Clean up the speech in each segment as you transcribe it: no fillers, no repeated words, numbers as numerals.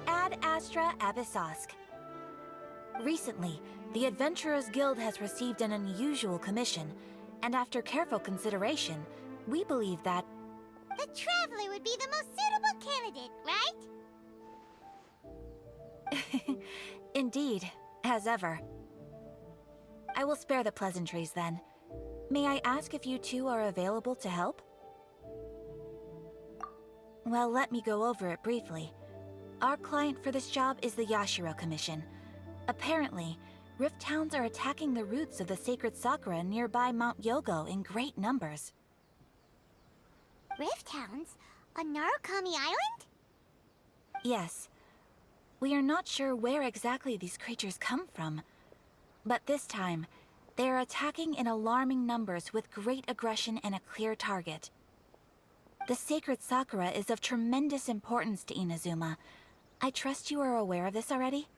Ad Astra Abyssosk. Recently, the Adventurers Guild has received an unusual commission, and after careful consideration, we believe that... The Traveler would be the most suitable candidate, right? Indeed, as ever. I will spare the pleasantries then. May I ask if you two are available to help? Well, let me go over it briefly. Our client for this job is the Yashiro Commission. Apparently, Rift Hounds are attacking the roots of the sacred sakura nearby Mount Yogo in great numbers. Rift Hounds? On Narukami Island? Yes. We are not sure where exactly these creatures come from. But this time, they are attacking in alarming numbers with great aggression and a clear target. The sacred sakura is of tremendous importance to Inazuma. I trust you are aware of this already?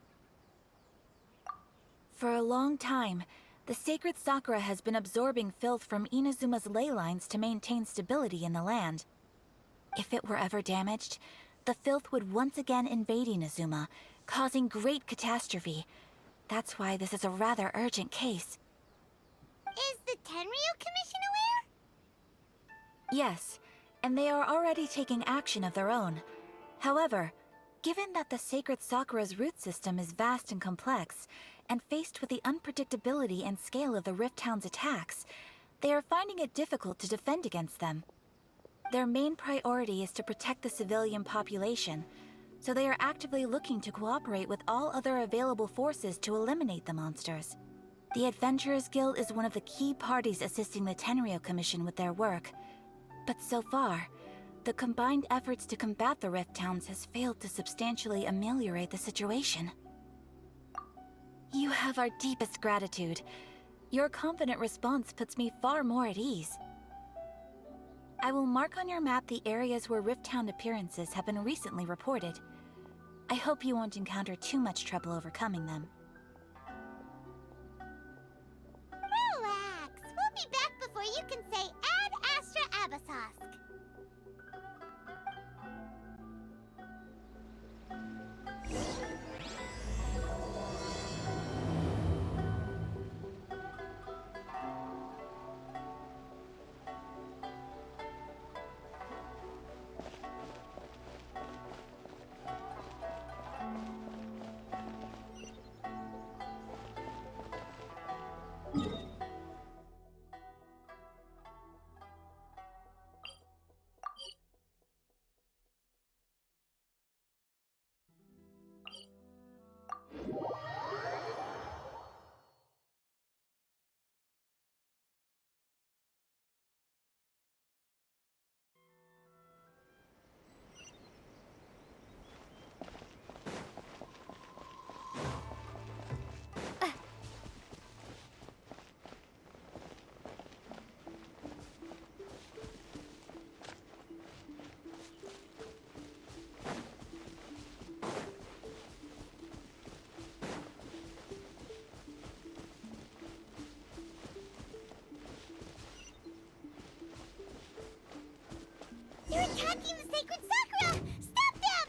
For a long time, the sacred sakura has been absorbing filth from Inazuma's ley lines to maintain stability in the land. If it were ever damaged, the filth would once again invade Inazuma, causing great catastrophe. That's why this is a rather urgent case. Is the Tenryu Commission aware? Yes, and they are already taking action of their own. However, given that the sacred sakura's root system is vast and complex, and faced with the unpredictability and scale of the Rift Hound's attacks, they are finding it difficult to defend against them. Their main priority is to protect the civilian population, so they are actively looking to cooperate with all other available forces to eliminate the monsters. The Adventurers Guild is one of the key parties assisting the Tenryu Commission with their work, but so far, the combined efforts to combat the Rift Hounds has failed to substantially ameliorate the situation. You have our deepest gratitude. Your confident response puts me far more at ease. I will mark on your map the areas where Rift Hound appearances have been recently reported. I hope you won't encounter too much trouble overcoming them. Relax. We'll be back before you can say Ad Astra Abyssosk. They're attacking the sacred sakura! Stop them!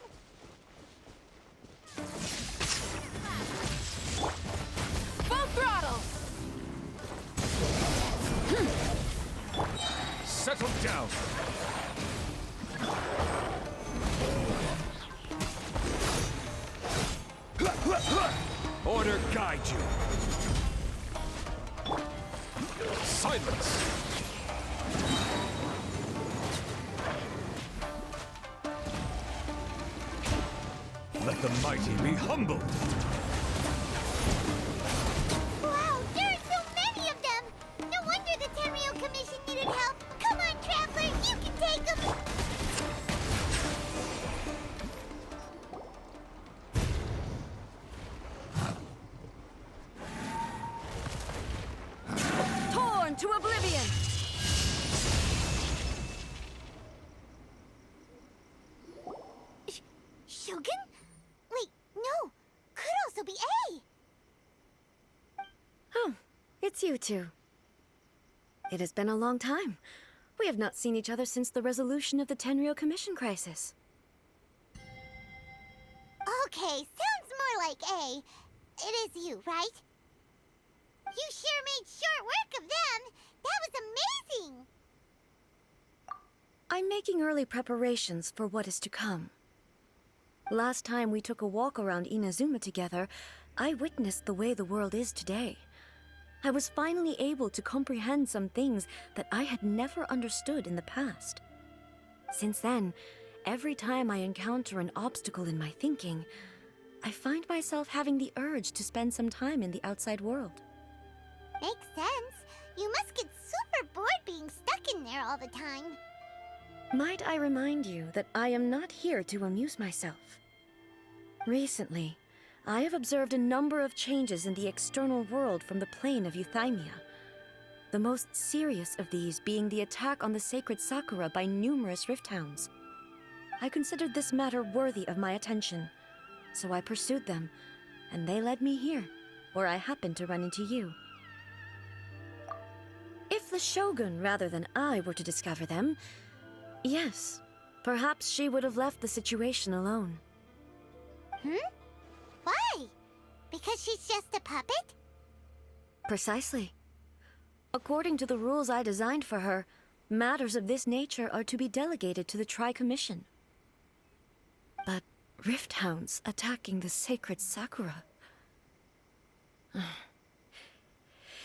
Full thrust! down! Order guide you! Silence! Let the mighty be humbled! Wow, there are so many of them! No wonder the Tenryo Commission needed help! Come on, Traveler, you can take them! Torn to oblivion! Shogun? Wait, no! Could also be Ei! Oh, it's you two. It has been a long time. We have not seen each other since the resolution of the Tenryo Commission crisis. Okay, sounds more like Ei. It is you, right? You sure made short work of them! That was amazing! I'm making early preparations for what is to come. Last time we took a walk around Inazuma together, I witnessed the way the world is today. I was finally able to comprehend some things that I had never understood in the past. Since then, every time I encounter an obstacle in my thinking, I find myself having the urge to spend some time in the outside world. Makes sense. You must get super bored being stuck in there all the time. Might I remind you that I am not here to amuse myself. Recently, I have observed a number of changes in the external world from the plane of Euthymia. The most serious of these being the attack on the sacred Sakura by numerous rift hounds. I considered this matter worthy of my attention, so I pursued them, and they led me here, where I happened to run into you. If the Shogun rather than I were to discover them, yes, perhaps she would have left the situation alone. Why? Because she's just a puppet? Precisely. According to the rules I designed for her, matters of this nature are to be delegated to the Tri-Commission. But rift hounds attacking the sacred Sakura...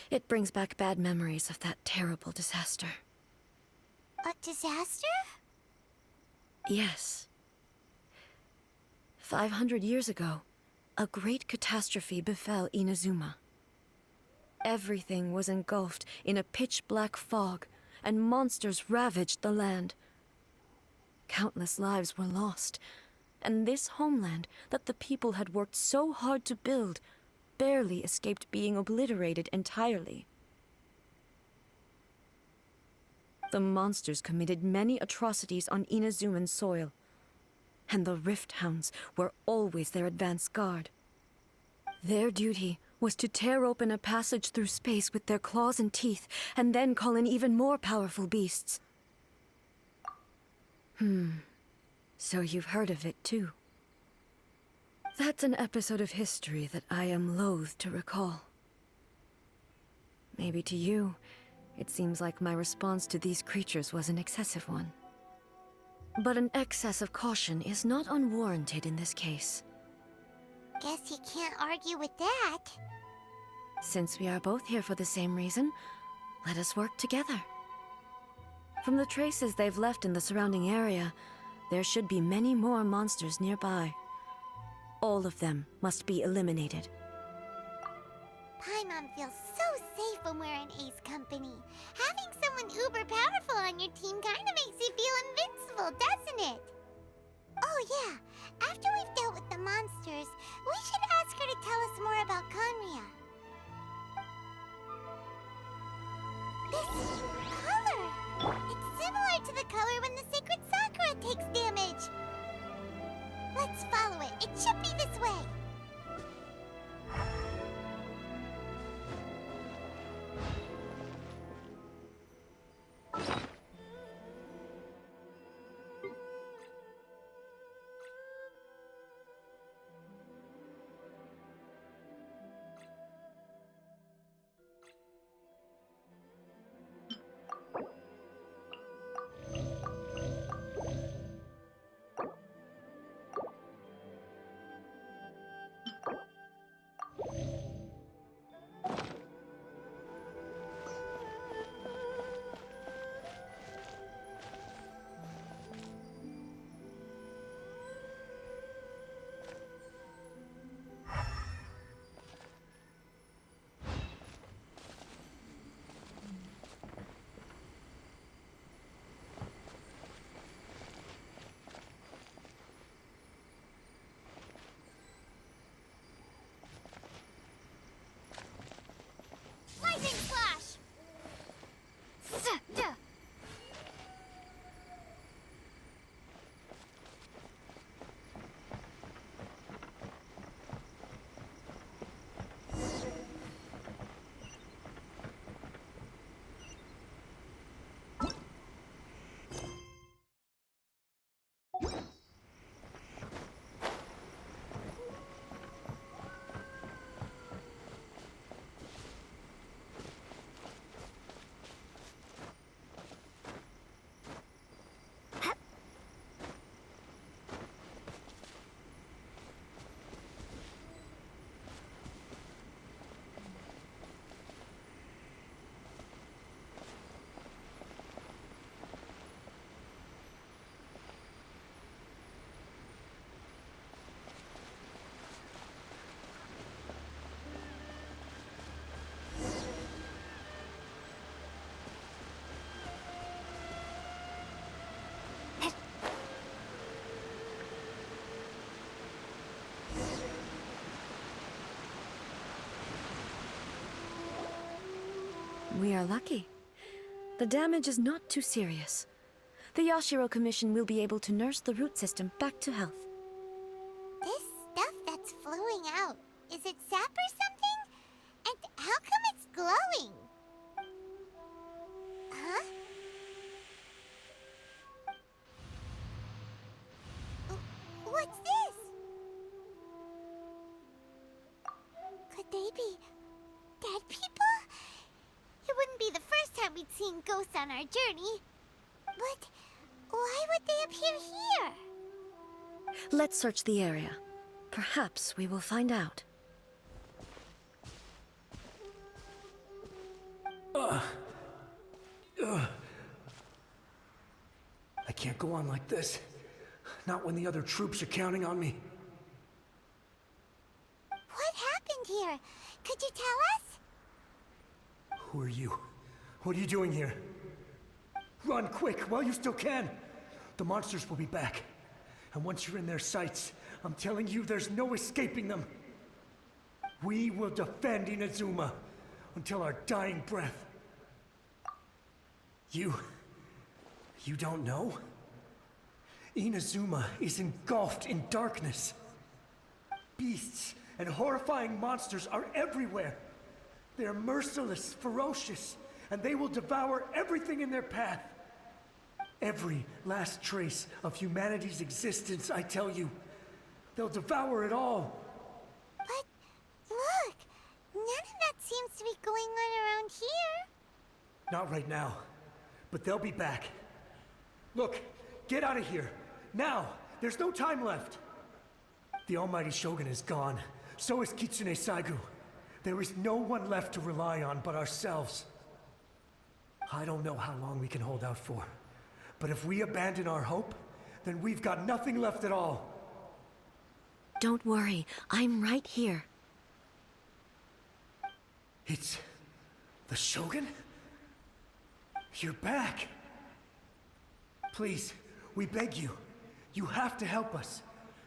It brings back bad memories of that terrible disaster. A disaster? Yes. 500 years ago, a great catastrophe befell Inazuma. Everything was engulfed in a pitch-black fog, and monsters ravaged the land. Countless lives were lost, and this homeland that the people had worked so hard to build barely escaped being obliterated entirely. The monsters committed many atrocities on Inazuman soil, and the Rift Hounds were always their advance guard. Their duty was to tear open a passage through space with their claws and teeth, and then call in even more powerful beasts. So you've heard of it too. That's an episode of history that I am loath to recall. Maybe to you, it seems like my response to these creatures was an excessive one. But an excess of caution is not unwarranted in this case. Guess you can't argue with that. Since we are both here for the same reason, let us work together. From the traces they've left in the surrounding area, there should be many more monsters nearby. All of them must be eliminated. Paimon feels so safe when we're in Ei's company. Having someone uber powerful on your team kinda makes you feel invincible, doesn't it? Oh yeah, after we've dealt with the monsters, we should ask her to tell us more about Conria. This color! It's similar to the color when the sacred Sakura takes damage. Let's follow it. It should be this way. We are lucky. The damage is not too serious. The Yashiro Commission will be able to nurse the root system back to health. This stuff that's flowing out, is it sap or something? And how come it's glowing? Huh? What's this? Could they be dead people? It wouldn't be the first time we'd seen ghosts on our journey. But why would they appear here? Let's search the area. Perhaps we will find out. I can't go on like this. Not when the other troops are counting on me. What happened here? Could you tell us? Who are you? What are you doing here? Run quick while you still can. The monsters will be back. And once you're in their sights, I'm telling you there's no escaping them. We will defend Inazuma until our dying breath. You don't know? Inazuma is engulfed in darkness. Beasts and horrifying monsters are everywhere. They're merciless, ferocious, and they will devour everything in their path. Every last trace of humanity's existence, I tell you. They'll devour it all. But look, none of that seems to be going on around here. Not right now, but they'll be back. Look, get out of here. Now! There's no time left! The almighty Shogun is gone. So is Kitsune Saigu. There is no one left to rely on but ourselves. I don't know how long we can hold out for. But if we abandon our hope, then we've got nothing left at all. Don't worry, I'm right here. It's the Shogun? You're back! Please, we beg you. You have to help us.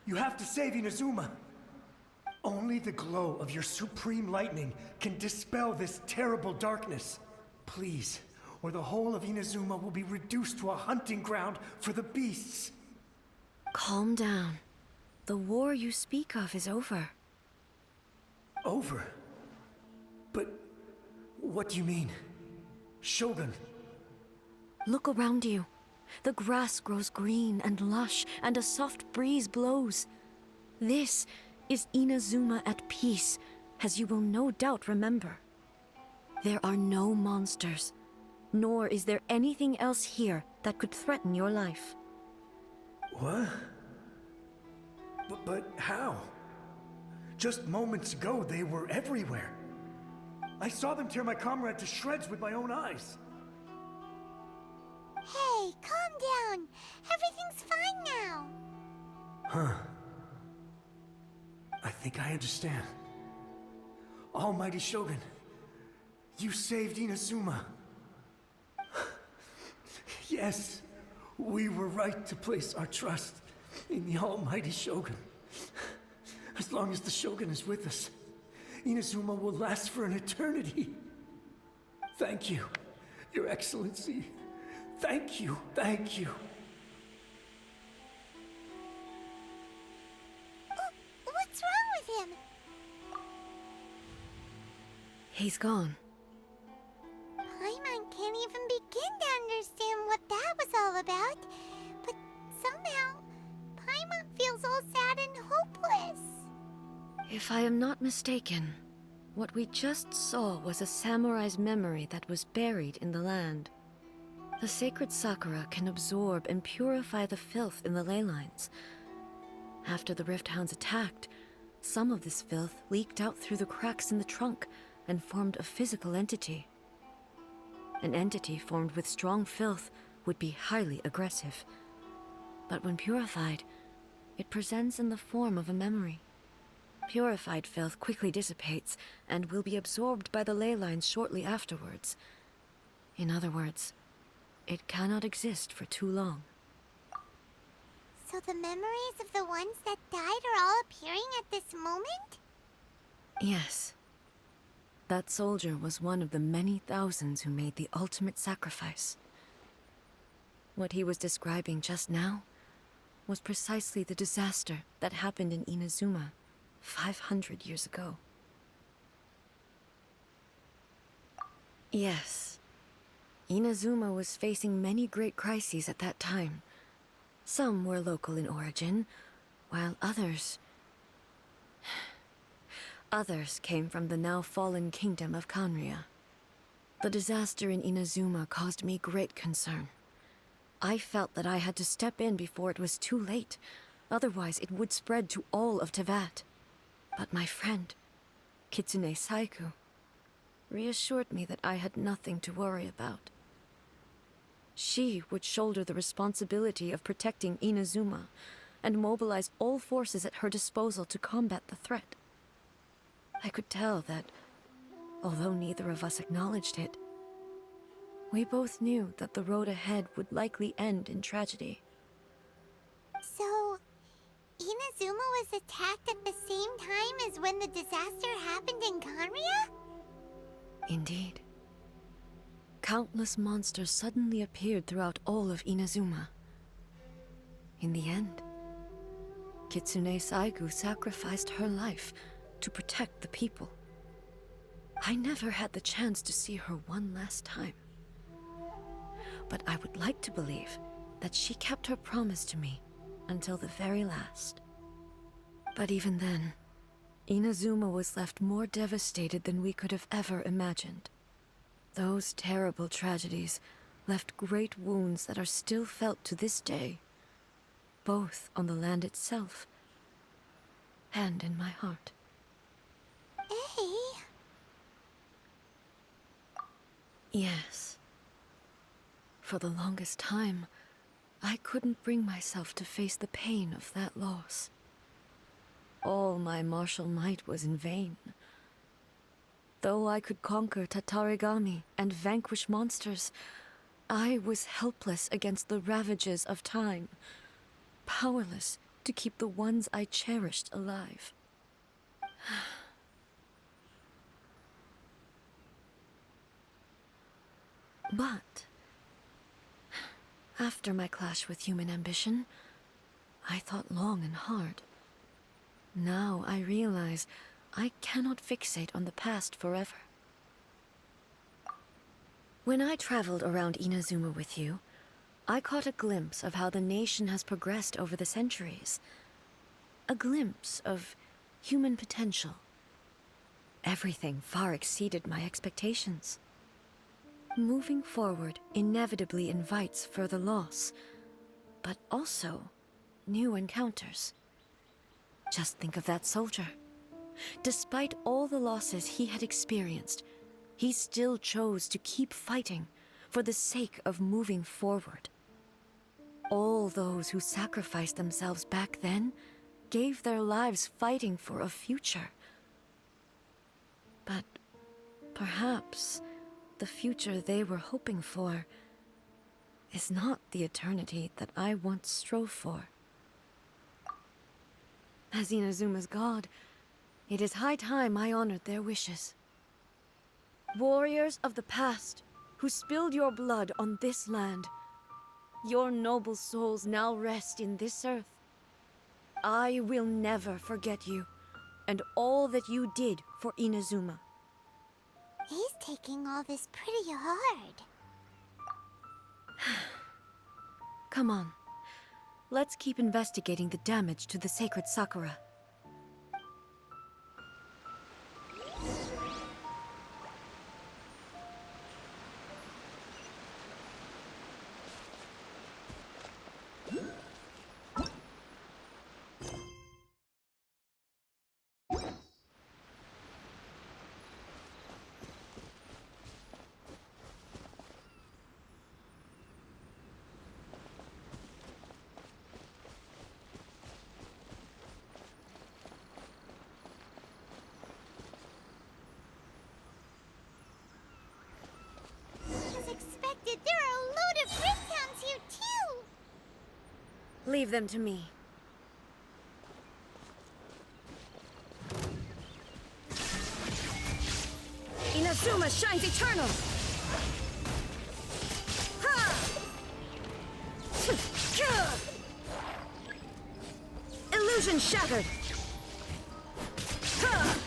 You have to save Inazuma. Only the glow of your supreme lightning can dispel this terrible darkness. Please, or the whole of Inazuma will be reduced to a hunting ground for the beasts. Calm down. The war you speak of is over. Over? But what do you mean? Shogun? Look around you. The grass grows green and lush, and a soft breeze blows. This is Inazuma at peace, as you will no doubt remember. There are no monsters, nor is there anything else here that could threaten your life. What? But how? Just moments ago, they were everywhere. I saw them tear my comrade to shreds with my own eyes. Hey, calm down. Everything's fine now. Huh. I think I understand. Almighty Shogun, you saved Inazuma. Yes, we were right to place our trust in the Almighty Shogun. As long as the Shogun is with us, Inazuma will last for an eternity. Thank you, Your Excellency. Thank you, thank you. What's wrong with him? He's gone. Paimon can't even begin to understand what that was all about. But somehow, Paimon feels all sad and hopeless. If I am not mistaken, what we just saw was a samurai's memory that was buried in the land. The sacred sakura can absorb and purify the filth in the ley lines. After the rift hounds attacked, some of this filth leaked out through the cracks in the trunk and formed a physical entity. An entity formed with strong filth would be highly aggressive. But when purified, it presents in the form of a memory. Purified filth quickly dissipates and will be absorbed by the ley lines shortly afterwards. In other words, it cannot exist for too long. So the memories of the ones that died are all appearing at this moment? Yes. That soldier was one of the many thousands who made the ultimate sacrifice. What he was describing just now was precisely the disaster that happened in Inazuma 500 years ago. Yes, Inazuma was facing many great crises at that time. Some were local in origin, while others came from the now fallen kingdom of Kanria. The disaster in Inazuma caused me great concern. I felt that I had to step in before it was too late, otherwise it would spread to all of Tevat. But my friend, Kitsune Saiku, reassured me that I had nothing to worry about. She would shoulder the responsibility of protecting Inazuma and mobilize all forces at her disposal to combat the threat. I could tell that, although neither of us acknowledged it, we both knew that the road ahead would likely end in tragedy. So, Inazuma was attacked at the same time as when the disaster happened in Kanria? Indeed. Countless monsters suddenly appeared throughout all of Inazuma. In the end, Kitsune Saigu sacrificed her life to protect the people. I never had the chance to see her one last time. But I would like to believe that she kept her promise to me until the very last. But even then, Inazuma was left more devastated than we could have ever imagined. Those terrible tragedies left great wounds that are still felt to this day, both on the land itself and in my heart. Ei? Yes. For the longest time, I couldn't bring myself to face the pain of that loss. All my martial might was in vain. Though I could conquer Tatarigami and vanquish monsters, I was helpless against the ravages of time, powerless to keep the ones I cherished alive. But after my clash with human ambition, I thought long and hard. Now I realize I cannot fixate on the past forever. When I traveled around Inazuma with you, I caught a glimpse of how the nation has progressed over the centuries. A glimpse of human potential. Everything far exceeded my expectations. Moving forward inevitably invites further loss, but also new encounters. Just think of that soldier. Despite all the losses he had experienced, he still chose to keep fighting for the sake of moving forward. All those who sacrificed themselves back then gave their lives fighting for a future. But perhaps the future they were hoping for is not the eternity that I once strove for. As Inazuma's god, it is high time I honored their wishes. Warriors of the past, who spilled your blood on this land, your noble souls now rest in this earth. I will never forget you, and all that you did for Inazuma. He's taking all this pretty hard. Come on. Let's keep investigating the damage to the sacred Sakura. As expected, there are a load of breakdowns here too! Leave them to me. Inazuma shines eternal! Ha! Illusion shattered! Ha!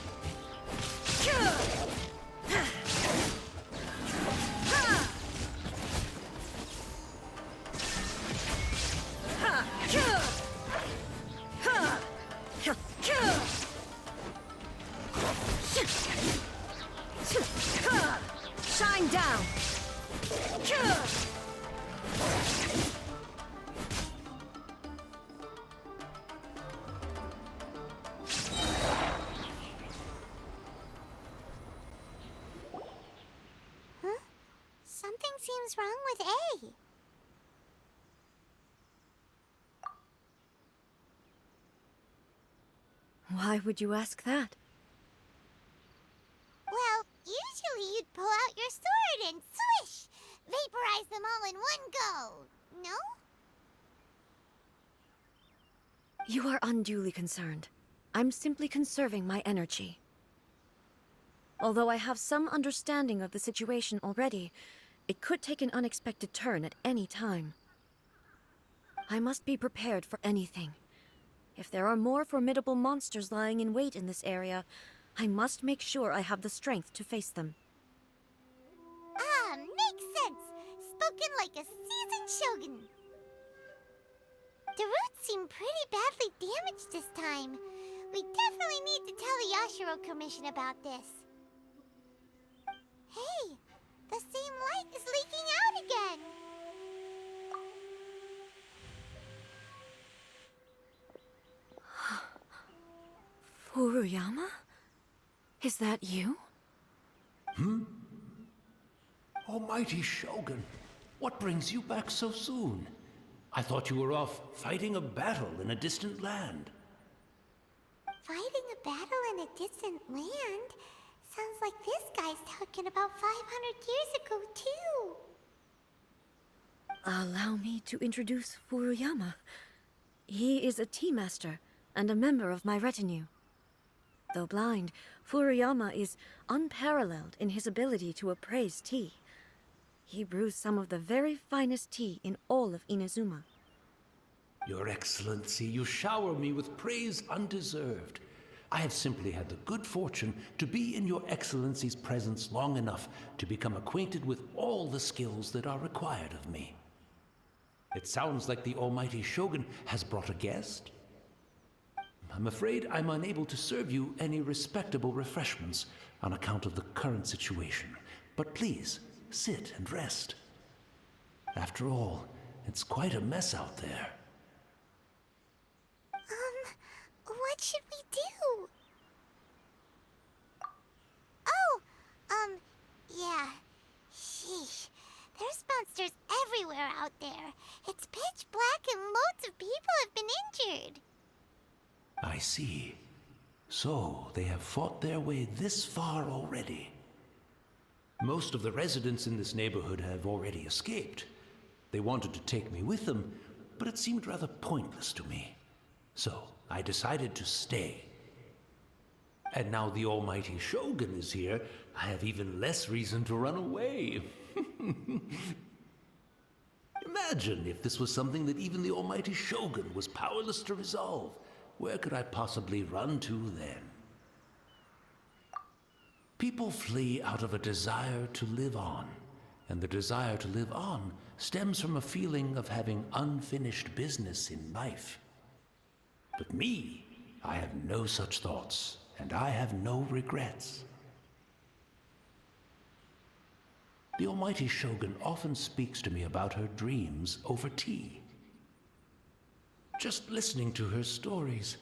Shine down! Huh? Something seems wrong with Ei. Why would you ask that? Well, usually you'd pull out your sword and swish! Vaporize them all in one go, no? You are unduly concerned. I'm simply conserving my energy. Although I have some understanding of the situation already, it could take an unexpected turn at any time. I must be prepared for anything. If there are more formidable monsters lying in wait in this area, I must make sure I have the strength to face them. Ah, makes sense! Spoken like a seasoned shogun. The roots seem pretty badly damaged this time. We definitely need to tell the Yashiro Commission about this. Hey, the same light is leaking out again! Furuyama? Is that you? Almighty Shogun, what brings you back so soon? I thought you were off fighting a battle in a distant land. Fighting a battle in a distant land? Sounds like this guy's talking about 500 years ago, too. Allow me to introduce Furuyama. He is a tea master and a member of my retinue. Though blind, Furuyama is unparalleled in his ability to appraise tea. He brews some of the very finest tea in all of Inazuma. Your Excellency, you shower me with praise undeserved. I have simply had the good fortune to be in your Excellency's presence long enough to become acquainted with all the skills that are required of me. It sounds like the Almighty Shogun has brought a guest. I'm afraid I'm unable to serve you any respectable refreshments on account of the current situation. But please, sit and rest. After all, it's quite a mess out there. What should we do? Oh, yeah. Sheesh. There's monsters everywhere out there. It's pitch black and loads of people have been injured. I see. So, they have fought their way this far already. Most of the residents in this neighborhood have already escaped. They wanted to take me with them, but it seemed rather pointless to me. So, I decided to stay. And now the Almighty Shogun is here, I have even less reason to run away. Imagine if this was something that even the Almighty Shogun was powerless to resolve. Where could I possibly run to then? People flee out of a desire to live on, and the desire to live on stems from a feeling of having unfinished business in life. But me, I have no such thoughts, and I have no regrets. The Almighty Shogun often speaks to me about her dreams over tea. Just listening to her stories,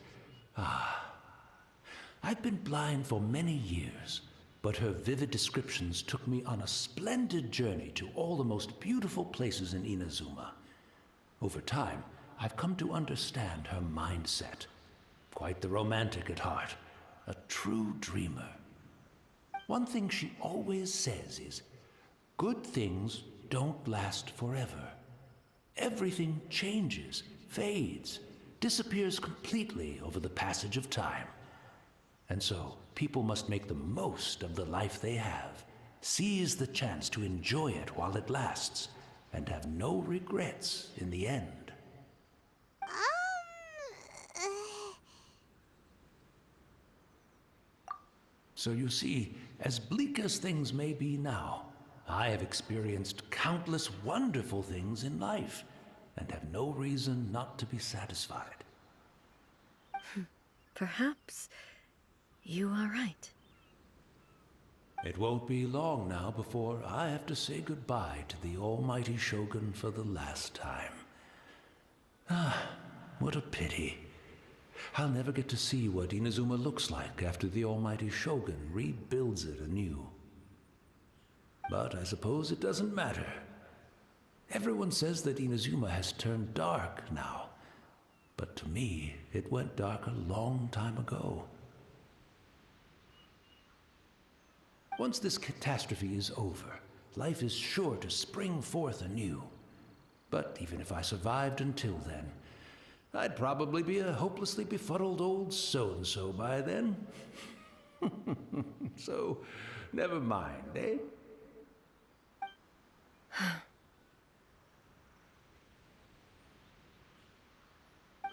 I've been blind for many years, but her vivid descriptions took me on a splendid journey to all the most beautiful places in Inazuma. Over time, I've come to understand her mindset. Quite the romantic at heart, a true dreamer. One thing she always says is, good things don't last forever. Everything changes, fades, disappears completely over the passage of time. And so, people must make the most of the life they have Seize the chance to enjoy it while it lasts, and have no regrets in the end. So you see, as bleak as things may be now, I have experienced countless wonderful things in life, and have no reason not to be satisfied. Perhaps you are right. It won't be long now before I have to say goodbye to the almighty Shogun for the last time. Ah, what a pity. I'll never get to see what Inazuma looks like after the almighty Shogun rebuilds it anew. But I suppose it doesn't matter. Everyone says that Inazuma has turned dark now, but to me, it went dark a long time ago. Once this catastrophe is over, life is sure to spring forth anew. But even if I survived until then, I'd probably be a hopelessly befuddled old so-and-so by then. So, never mind, eh?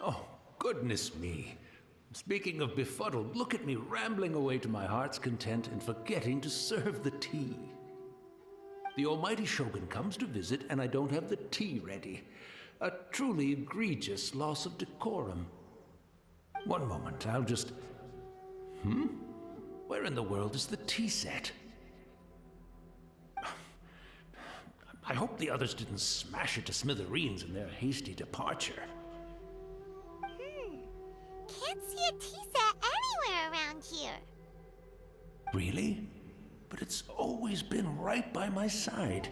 Oh, goodness me. Speaking of befuddled, look at me rambling away to my heart's content and forgetting to serve the tea. The almighty Shogun comes to visit and I don't have the tea ready. A truly egregious loss of decorum. One moment, I'll just... Where in the world is the tea set? I hope the others didn't smash it to smithereens in their hasty departure. Can't see a tea set anywhere around here. Really? But it's always been right by my side.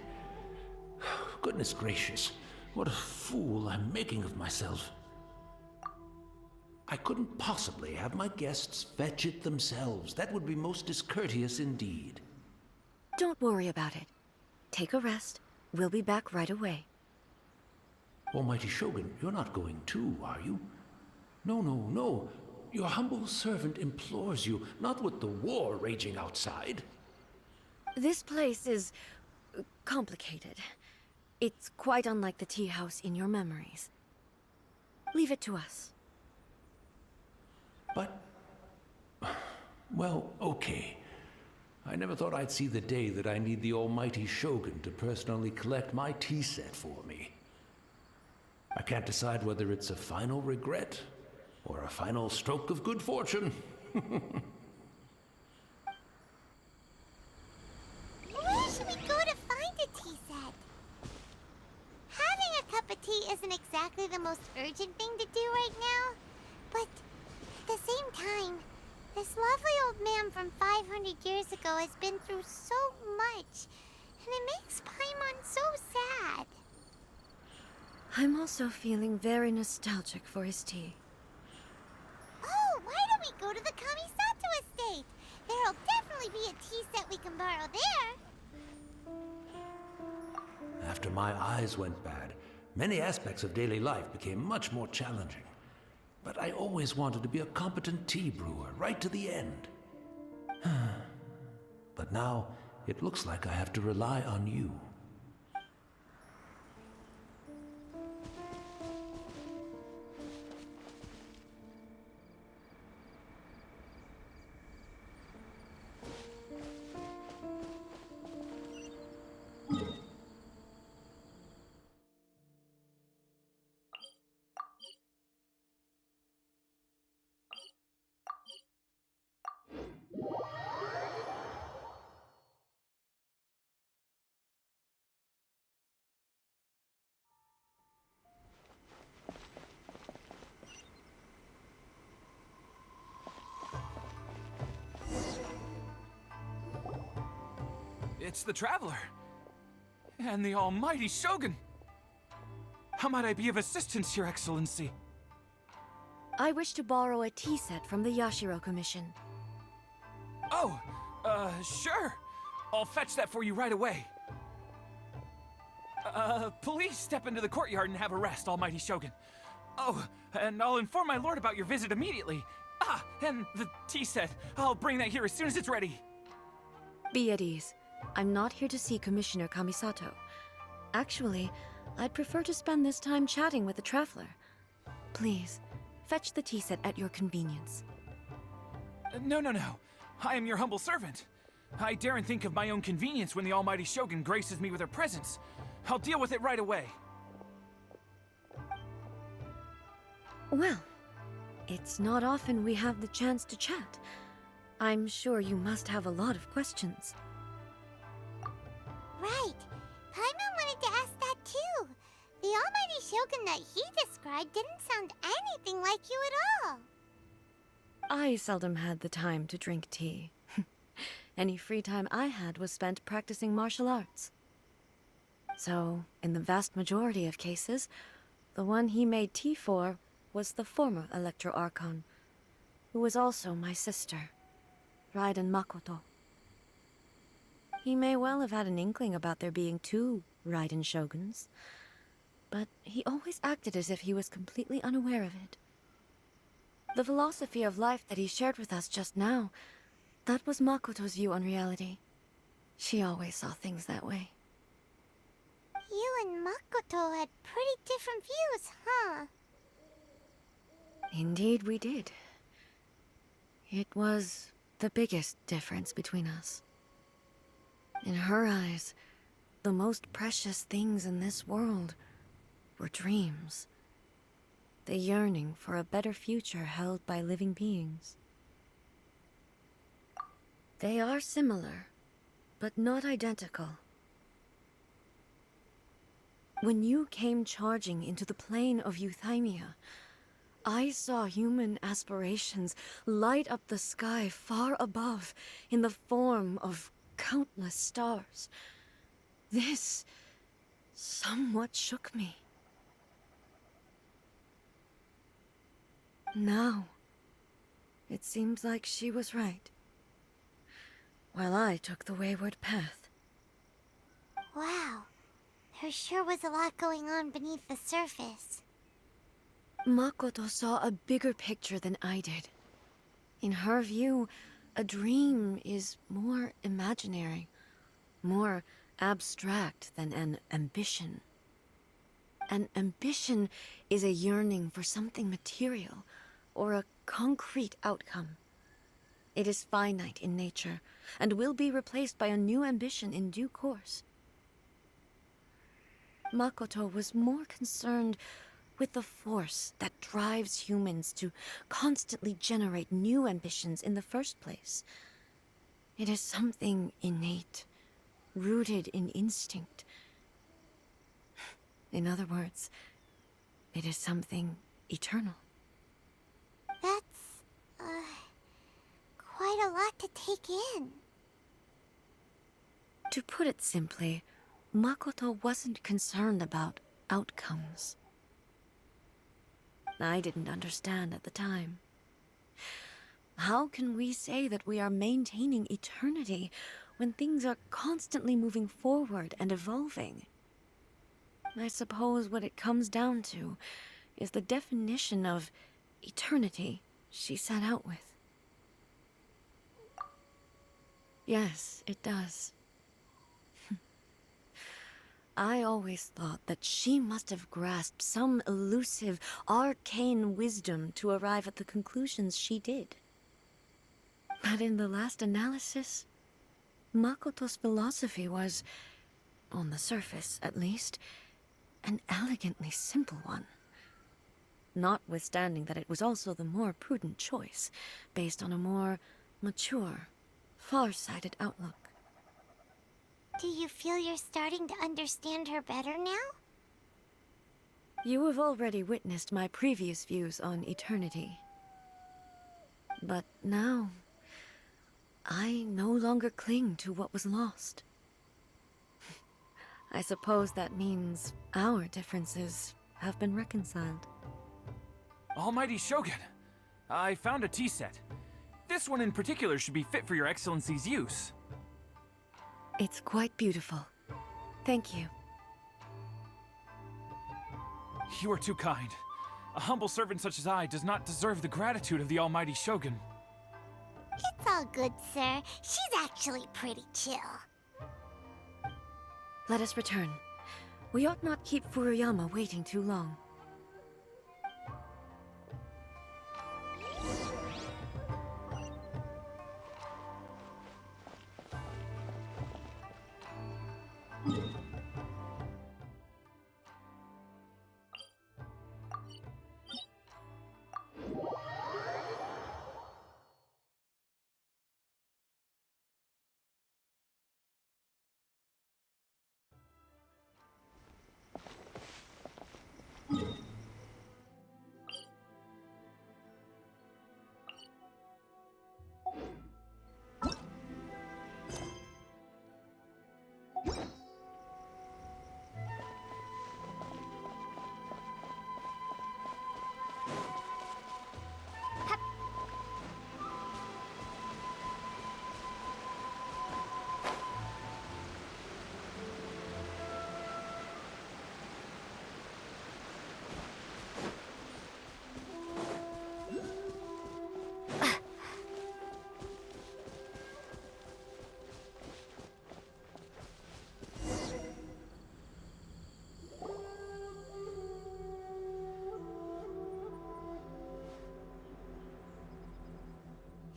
Goodness gracious, what a fool I'm making of myself. I couldn't possibly have my guests fetch it themselves. That would be most discourteous indeed. Don't worry about it. Take a rest. We'll be back right away. Almighty Shogun, you're not going too, are you? No, no, no. Your humble servant implores you, not with the war raging outside. This place is complicated. It's quite unlike the tea house in your memories. Leave it to us. But... well, okay. I never thought I'd see the day that I need the almighty Shogun to personally collect my tea set for me. I can't decide whether it's a final regret or a final stroke of good fortune. Where should we go to find a tea set? Having a cup of tea isn't exactly the most urgent thing to do right now, but at the same time, this lovely old man from 500 years ago has been through so much, and it makes Paimon so sad. I'm also feeling very nostalgic for his tea. Oh, why don't we go to the Kamisato estate? There'll definitely be a tea set we can borrow there. After my eyes went bad, many aspects of daily life became much more challenging. But I always wanted to be a competent tea brewer, right to the end. But now, it looks like I have to rely on you. It's the Traveler. And the almighty Shogun. How might I be of assistance, Your Excellency? I wish to borrow a tea set from the Yashiro Commission. Oh, sure. I'll fetch that for you right away. Please step into the courtyard and have a rest, almighty Shogun. Oh, and I'll inform my lord about your visit immediately. Ah, and the tea set. I'll bring that here as soon as it's ready. Be at ease. I'm not here to see Commissioner Kamisato. Actually, I'd prefer to spend this time chatting with the Traveler. Please, fetch the tea set at your convenience. No. I am your humble servant. I daren't think of my own convenience when the Almighty Shogun graces me with her presence. I'll deal with it right away. Well, it's not often we have the chance to chat. I'm sure you must have a lot of questions. Right. Paimon wanted to ask that too. The Almighty Shogun that he described didn't sound anything like you at all. I seldom had the time to drink tea. Any free time I had was spent practicing martial arts. So, in the vast majority of cases, the one he made tea for was the former Electro Archon, who was also my sister, Raiden Makoto. He may well have had an inkling about there being two Raiden Shoguns, but he always acted as if he was completely unaware of it. The philosophy of life that he shared with us just now, that was Makoto's view on reality. She always saw things that way. You and Makoto had pretty different views, huh? Indeed we did. It was the biggest difference between us. In her eyes, the most precious things in this world were dreams. The yearning for a better future held by living beings. They are similar, but not identical. When you came charging into the plane of Euthymia, I saw human aspirations light up the sky far above in the form of countless stars. This somewhat shook me. Now, it seems like she was right, while I took the wayward path. Wow. There sure was a lot going on beneath the surface. Makoto saw a bigger picture than I did. In her view, a dream is more imaginary, more abstract than an ambition. An ambition is a yearning for something material, or a concrete outcome. It is finite in nature, and will be replaced by a new ambition in due course. Makoto was more concerned with the force that drives humans to constantly generate new ambitions in the first place. It is something innate, rooted in instinct. In other words, it is something eternal. That's, quite a lot to take in. To put it simply, Makoto wasn't concerned about outcomes. I didn't understand at the time. How can we say that we are maintaining eternity when things are constantly moving forward and evolving? I suppose what it comes down to is the definition of eternity she set out with. Yes, it does. I always thought that she must have grasped some elusive, arcane wisdom to arrive at the conclusions she did. But in the last analysis, Makoto's philosophy was, on the surface at least, an elegantly simple one. Notwithstanding that it was also the more prudent choice, based on a more mature, far-sighted outlook. Do you feel you're starting to understand her better now? You have already witnessed my previous views on eternity. But now, I no longer cling to what was lost. I suppose that means our differences have been reconciled. Almighty Shogun, I found a tea set. This one in particular should be fit for your Excellency's use. It's quite beautiful. Thank you. You are too kind. A humble servant such as I does not deserve the gratitude of the Almighty Shogun. It's all good, sir. She's actually pretty chill. Let us return. We ought not keep Furuyama waiting too long.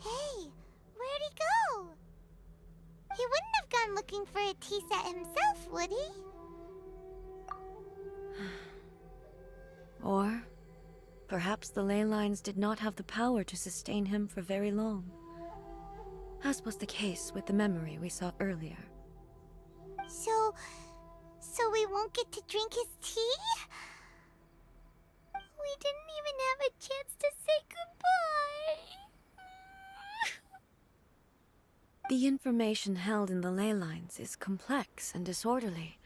Hey, where'd he go? He wouldn't have gone looking for a tea set himself, would he? Or perhaps the ley lines did not have the power to sustain him for very long, as was the case with the memory we saw earlier. So we won't get to drink his tea? We didn't even have a chance to say goodbye. The information held in the ley lines is complex and disorderly.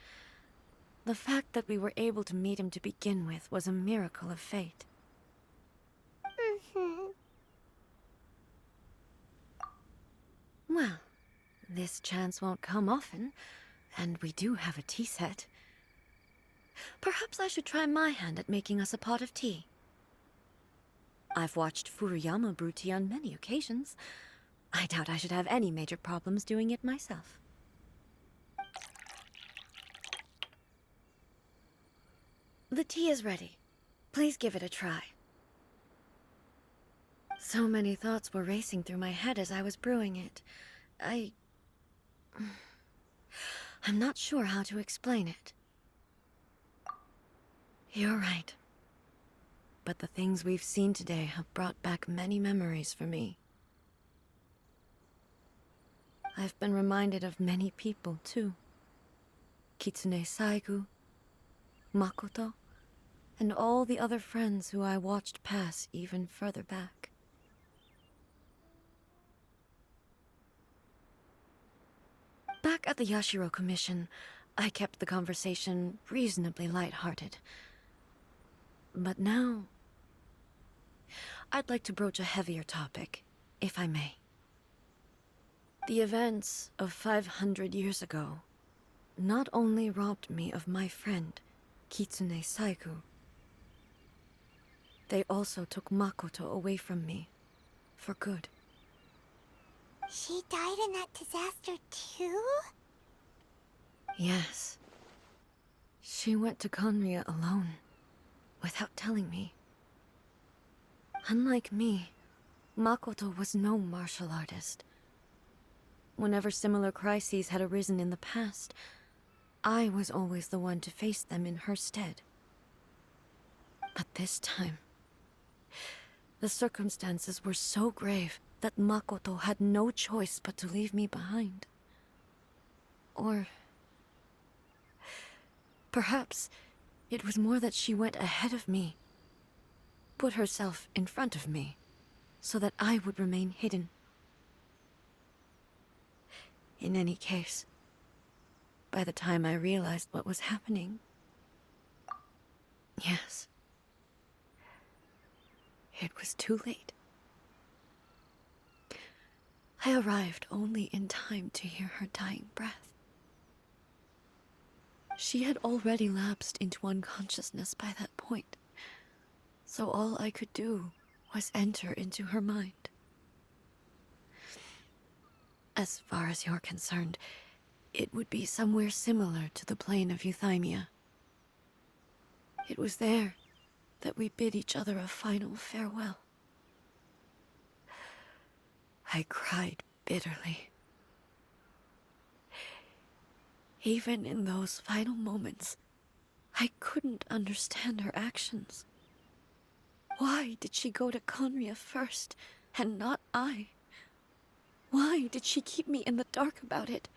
The fact that we were able to meet him to begin with was a miracle of fate. Well, this chance won't come often, and we do have a tea set. Perhaps I should try my hand at making us a pot of tea. I've watched Furuyama brew tea on many occasions. I doubt I should have any major problems doing it myself. The tea is ready. Please give it a try. So many thoughts were racing through my head as I was brewing it. I'm not sure how to explain it. You're right. But the things we've seen today have brought back many memories for me. I've been reminded of many people, too. Kitsune Saigu, Makoto, and all the other friends who I watched pass even further back. Back at the Yashiro Commission, I kept the conversation reasonably lighthearted. But now, I'd like to broach a heavier topic, if I may. The events of 500 years ago not only robbed me of my friend, Kitsune Saigu, they also took Makoto away from me, for good. She died in that disaster too? Yes. She went to Conria alone, without telling me. Unlike me, Makoto was no martial artist. Whenever similar crises had arisen in the past, I was always the one to face them in her stead. But this time, the circumstances were so grave that Makoto had no choice but to leave me behind. Or perhaps it was more that she went ahead of me, put herself in front of me, so that I would remain hidden. In any case, by the time I realized what was happening, yes, it was too late. I arrived only in time to hear her dying breath. She had already lapsed into unconsciousness by that point, so all I could do was enter into her mind. As far as you're concerned, it would be somewhere similar to the plain of Euthymia. It was there that we bid each other a final farewell. I cried bitterly. Even in those final moments, I couldn't understand her actions. Why did she go to Conria first, and not I? Why did she keep me in the dark about it?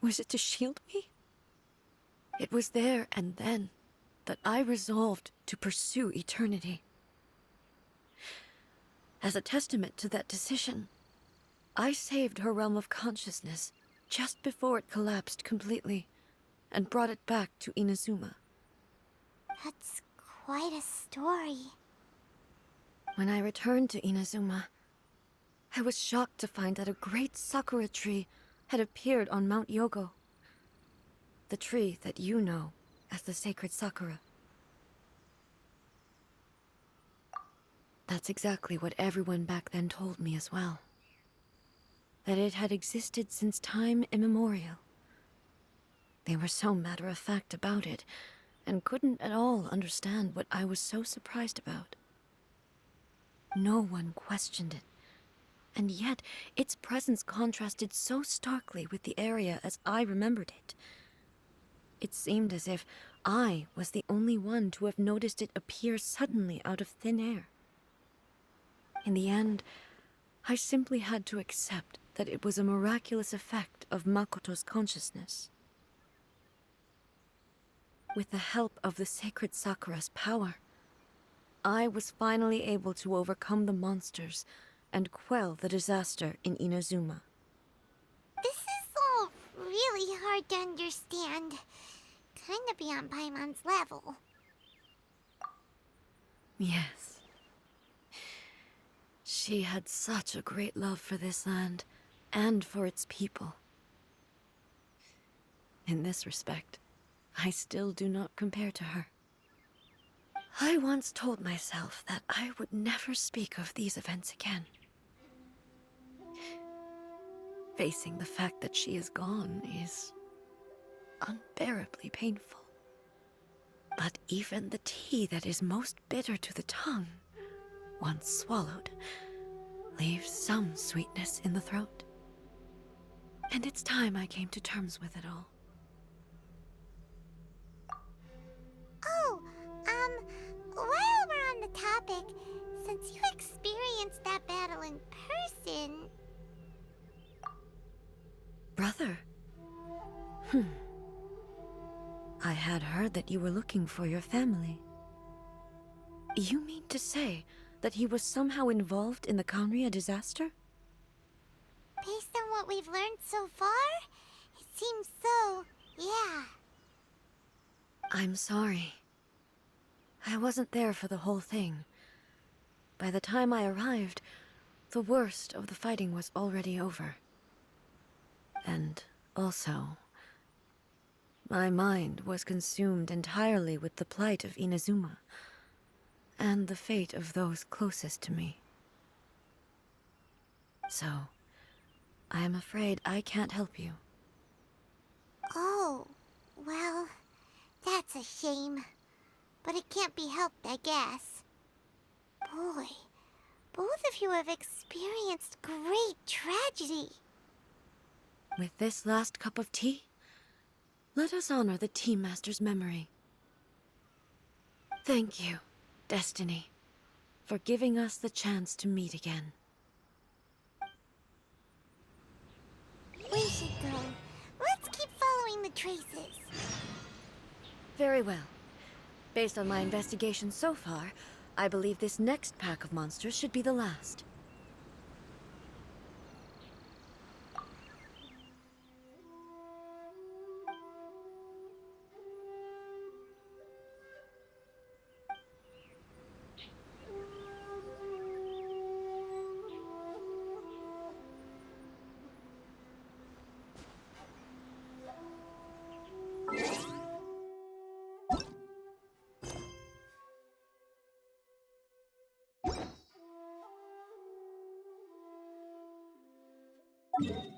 Was it to shield me? It was there and then that I resolved to pursue eternity. As a testament to that decision, I saved her realm of consciousness just before it collapsed completely, and brought it back to Inazuma. That's quite a story. When I returned to Inazuma, I was shocked to find that a great sakura tree had appeared on Mount Yogo. The tree that you know as the sacred sakura. That's exactly what everyone back then told me as well. That it had existed since time immemorial. They were so matter-of-fact about it, and couldn't at all understand what I was so surprised about. No one questioned it, and yet its presence contrasted so starkly with the area as I remembered it. It seemed as if I was the only one to have noticed it appear suddenly out of thin air. In the end, I simply had to accept that it was a miraculous effect of Makoto's consciousness. With the help of the sacred Sakura's power, I was finally able to overcome the monsters and quell the disaster in Inazuma. This is all really hard to understand. Kinda beyond Paimon's level. Yes. She had such a great love for this land, and for its people. In this respect, I still do not compare to her. I once told myself that I would never speak of these events again. Facing the fact that she is gone is unbearably painful. But even the tea that is most bitter to the tongue, once swallowed, leaves some sweetness in the throat. And it's time I came to terms with it all. Oh, while we're on the topic, since you experienced that battle in person... Brother? I had heard that you were looking for your family. You mean to say that he was somehow involved in the Conria disaster? Based on what we've learned so far, it seems so, yeah. I'm sorry. I wasn't there for the whole thing. By the time I arrived, the worst of the fighting was already over. And also, my mind was consumed entirely with the plight of Inazuma, and the fate of those closest to me. So, I am afraid I can't help you. Oh, well, that's a shame. But it can't be helped, I guess. Boy, both of you have experienced great tragedy. With this last cup of tea, let us honor the Tea Master's memory. Thank you, Destiny, for giving us the chance to meet again. We should go. Let's keep following the traces. Very well. Based on my investigation so far, I believe this next pack of monsters should be the last. You